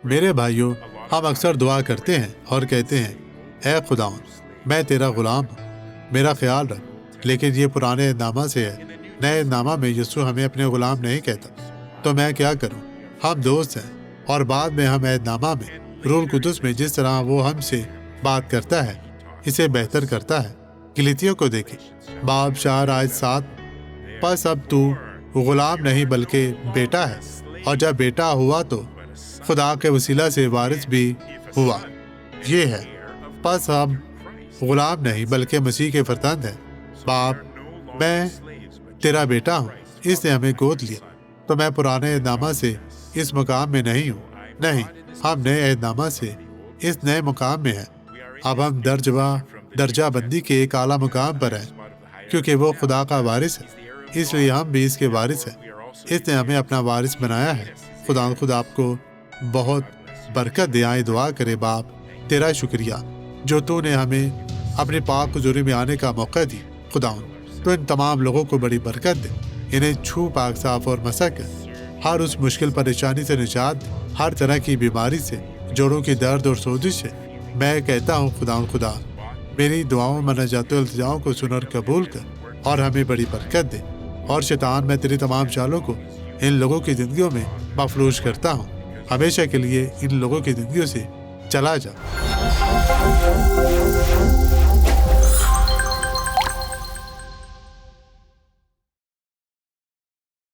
میرے بھائیوں، ہم اکثر دعا کرتے ہیں اور کہتے ہیں، اے خداوند، میں تیرا غلام ہوں، میرا خیال رکھ۔ لیکن یہ پرانے عہد نامہ سے ہے۔ نئے عہد نامہ میں یسوع ہمیں اپنے غلام نہیں کہتا۔ تو میں کیا کروں؟ ہم دوست ہیں، اور بعد میں ہم عہد نامہ میں روح القدس میں جس طرح وہ ہم سے بات کرتا ہے اسے بہتر کرتا ہے۔ گلاطیوں کو دیکھیں، باب 4 آیت 7، پس اب تو غلام نہیں بلکہ بیٹا ہے، اور جب بیٹا ہوا تو خدا کے وسیلہ سے وارث بھی ہوا۔ یہ ہے، پس ہم غلام نہیں بلکہ مسیح کے فرزند ہیں۔ باپ، میں تیرا بیٹا ہوں، اس نے ہمیں گود لیا۔ تو میں پرانے عہد نامہ سے اس مقام میں نہیں ہوں، نہیں، ہم نئے عہد نامہ سے اس نئے مقام میں ہیں۔ اب ہم درجہ بندی کے ایک اعلیٰ مقام پر ہیں، کیونکہ وہ خدا کا وارث ہے، اس لیے ہم بھی اس کے وارث ہیں۔ اس نے ہمیں اپنا وارث بنایا ہے۔ خدا آپ کو بہت برکت دے۔ آئے دعا کرے۔ باپ، تیرا شکریہ جو تو نے ہمیں اپنے پاک حضوری میں آنے کا موقع دی۔ خداوند، تو ان تمام لوگوں کو بڑی برکت دے، انہیں چھو، پاک، صاف اور مسح کر، ہر اس مشکل پریشانی سے نجات دے، ہر طرح کی بیماری سے، جوڑوں کی درد اور سوزش سے۔ میں کہتا ہوں خدا میری دعاؤں، مناجات و التجاؤں کو سن اور قبول کر، اور ہمیں بڑی برکت دے۔ اور شیطان، میں تیری تمام چالوں کو ان لوگوں کی زندگیوں میں مفلوج کرتا ہوں۔ ہمیشہ کے لیے ان لوگوں کی زندگیوں سے چلا جا۔